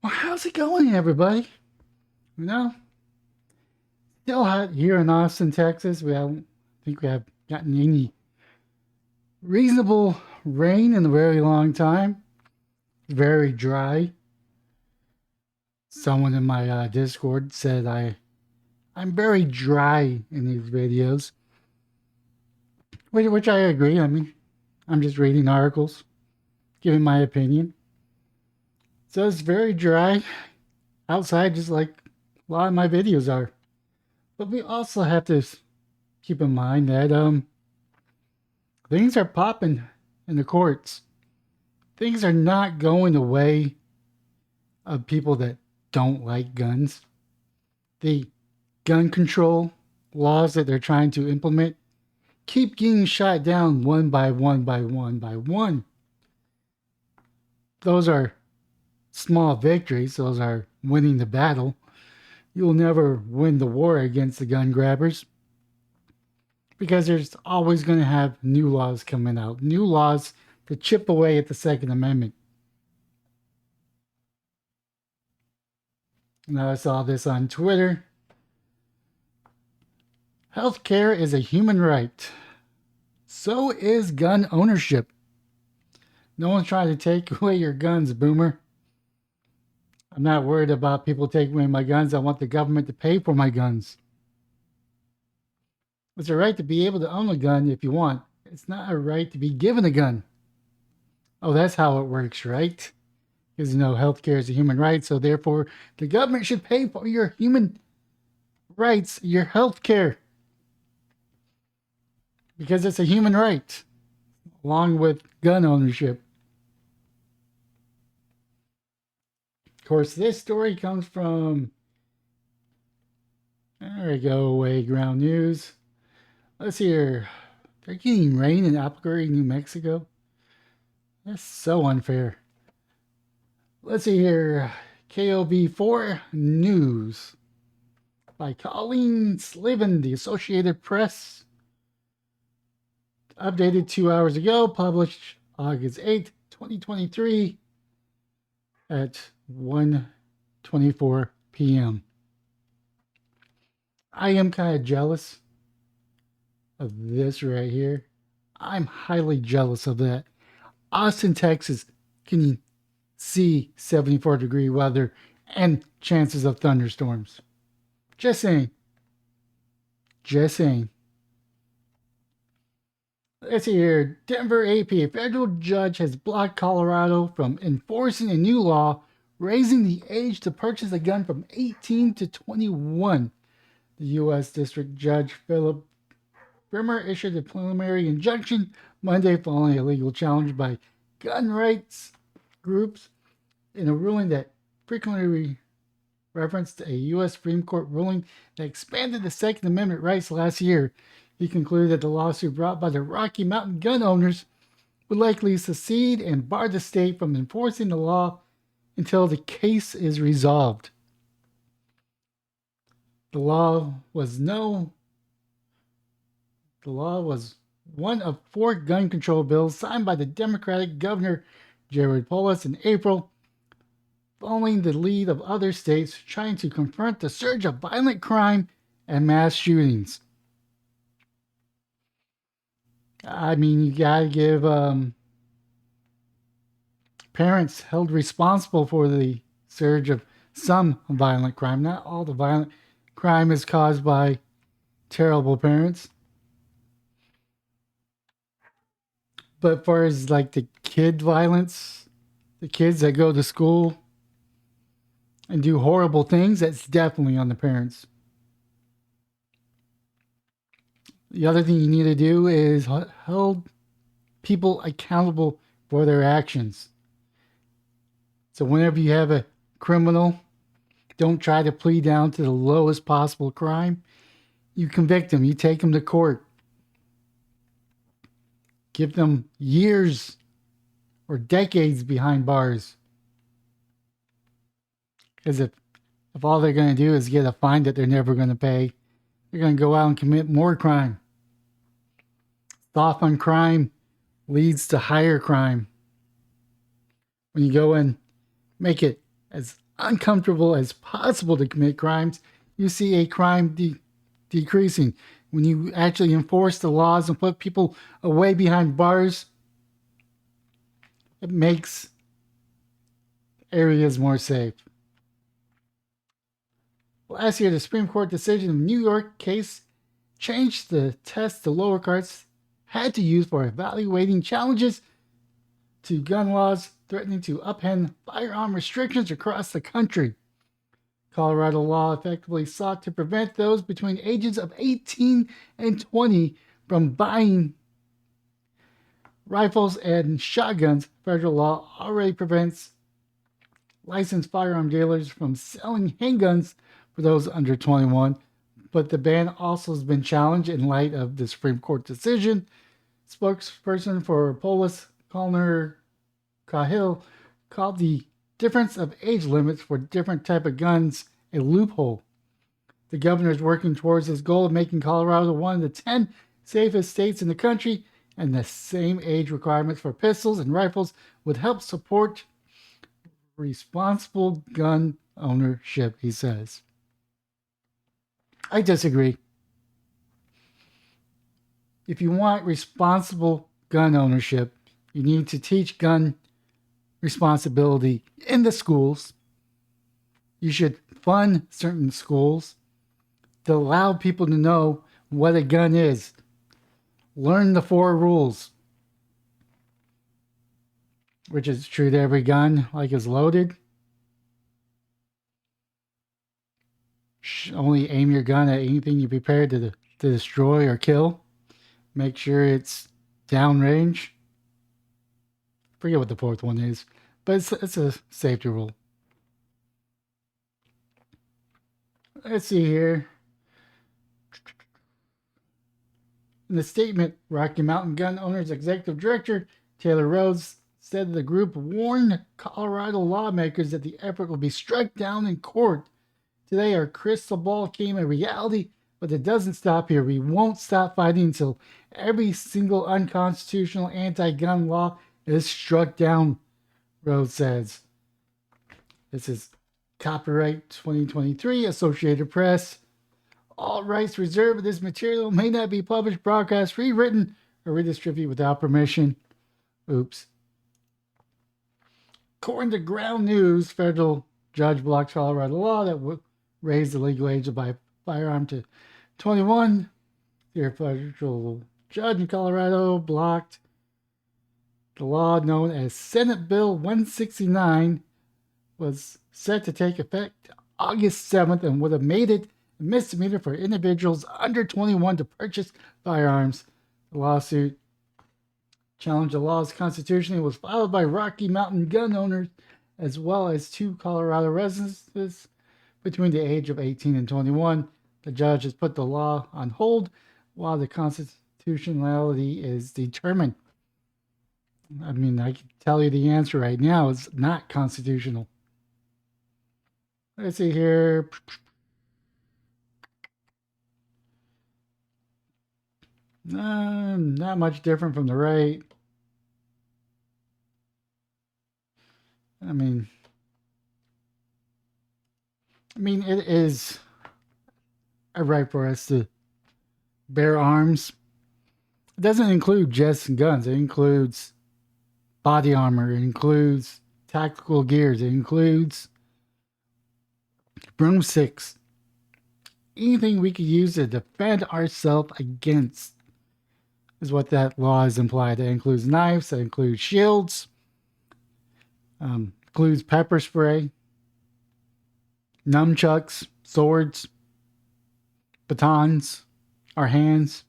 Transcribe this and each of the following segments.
Well, how's it going, everybody? You know, still hot here in Austin, Texas. We don't think we have gotten any reasonable rain in a very long time. Very dry. Someone in my Discord said I'm very dry in these videos, which I agree. I mean, I'm just reading articles, giving my opinion. So it's very dry outside, just like a lot of my videos are. But we also have to keep in mind that things are popping in the courts. Things are not going the way of people that don't like guns. The gun control laws that they're trying to implement keep getting shot down one by one by one by one. Those are small victories, those are winning the battle. You'll never win the war against the gun grabbers because there's always going to have new laws coming out, new laws to chip away at the Second Amendment. Now I saw this on Twitter. Healthcare is a human right. So is gun ownership. No one's trying to take away your guns, boomer. I'm not worried about people taking away my guns. I want the government to pay for my guns. It's a right to be able to own a gun if you want. It's not a right to be given a gun. Oh, that's how it works, right? Because healthcare is a human right, so therefore the government should pay for your human rights, your healthcare, because it's a human right, along with gun ownership. Of course, this story comes from, there we go, away ground news. Let's see here. They're getting rain in Albuquerque, New Mexico. That's so unfair. Let's see here. KOB4 News by Colleen Sliven, the Associated Press. Updated 2 hours ago, published August 8th, 2023 at 1:24 p.m. I am kind of jealous of this right here. I'm highly jealous of that. Austin, Texas can see 74-degree weather and chances of thunderstorms. Just saying. Just saying. Let's see here. Denver AP. A federal judge has blocked Colorado from enforcing a new law raising the age to purchase a gun from 18 to 21. The U.S. District Judge Philip Brimmer issued a preliminary injunction Monday following a legal challenge by gun rights groups in a ruling that frequently referenced a U.S. Supreme Court ruling that expanded the Second Amendment rights last year. He concluded that the lawsuit brought by the Rocky Mountain gun owners would likely succeed and bar the state from enforcing the law until the case is resolved. The law was one of four gun control bills signed by the Democratic Governor Jared Polis in April, following the lead of other states trying to confront the surge of violent crime and mass shootings. I mean, you gotta give parents held responsible for the surge of some violent crime. Not all the violent crime is caused by terrible parents. But as far as like the kid violence, the kids that go to school and do horrible things, that's definitely on the parents. The other thing you need to do is hold people accountable for their actions. So whenever you have a criminal, don't try to plead down to the lowest possible crime. You convict them, you take them to court. Give them years or decades behind bars. Because if all they're going to do is get a fine that they're never going to pay, they're going to go out and commit more crime. Soft on crime leads to higher crime. When you go and make it as uncomfortable as possible to commit crimes, you see a crime decreasing. When you actually enforce the laws and put people away behind bars, it makes areas more safe. Last year, the Supreme Court decision in the New York case changed the test the lower courts had to use for evaluating challenges to gun laws threatening to upend firearm restrictions across the country. Colorado law effectively sought to prevent those between ages of 18 and 20 from buying rifles and shotguns. Federal law already prevents licensed firearm dealers from selling handguns for those under 21, but the ban also has been challenged in light of the Supreme Court decision. Spokesperson for Polis, Connor Cahill, called the difference of age limits for different type of guns a loophole. The governor is working towards his goal of making Colorado one of the 10 safest states in the country, and the same age requirements for pistols and rifles would help support responsible gun ownership, he says. I disagree. If you want responsible gun ownership, you need to teach gun responsibility in the schools. You should fund certain schools to allow people to know what a gun is. Learn the 4 rules, which is treat every gun like it's loaded. Only aim your gun at anything you're prepared to destroy or kill. Make sure it's downrange. Forget what the 4th one is, but it's a safety rule. Let's see here. In the statement, Rocky Mountain Gun Owners Executive Director Taylor Rhodes said the group warned Colorado lawmakers that the effort will be struck down in court. Today, our crystal ball came a reality, but it doesn't stop here. We won't stop fighting until every single unconstitutional anti-gun law is struck down, Rhodes says. This is copyright 2023, Associated Press. All rights reserved. This material may not be published, broadcast, rewritten, or redistributed without permission. Oops. According to Ground News, federal judge blocked Colorado law that would raise the legal age to buy a firearm to 21. The federal judge in Colorado blocked the law known as Senate Bill 169, was set to take effect August 7th and would have made it a misdemeanor for individuals under 21 to purchase firearms. The lawsuit challenged the law's constitutionality was filed by Rocky Mountain gun owners as well as 2 Colorado residents between the age of 18 and 21. The judge has put the law on hold while the constitutionality is determined. I mean, I can tell you the answer right now. It's not constitutional. Let's see here. Not much different from the right. I mean, it is a right for us to bear arms. It doesn't include just guns. It includes body armor. It includes tactical gears. It includes broomsticks. Anything we could use to defend ourselves against is what that law is implied. That includes knives. That includes shields. Includes pepper spray, nunchucks, swords, batons, our hands.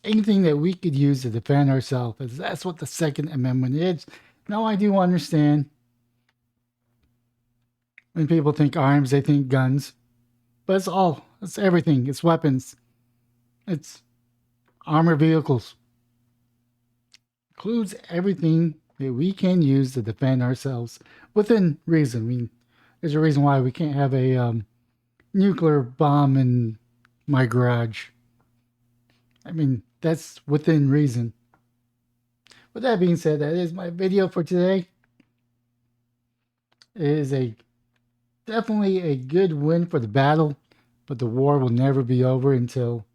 Anything that we could use to defend ourselves. That's what the Second Amendment is. Now, I do understand when people think arms, they think guns. But it's everything. It's weapons. It's armored vehicles. Includes everything that we can use to defend ourselves within reason. I mean, there's a reason why we can't have a nuclear bomb in my garage. I mean, that's within reason. With that being said, that is my video for today. It is definitely a good win for the battle, but the war will never be over until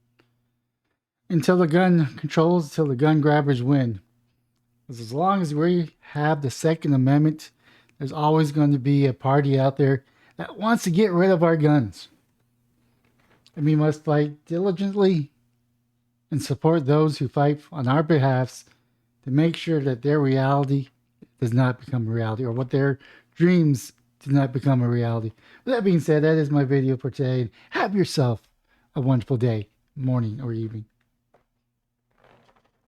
the gun controls, until the gun grabbers win. Because as long as we have the Second Amendment, there's always going to be a party out there that wants to get rid of our guns. And we must fight diligently and support those who fight on our behalfs to make sure that their reality does not become a reality, or what their dreams do not become a reality. With that being said, that is my video for today. Have yourself a wonderful day, morning, or evening.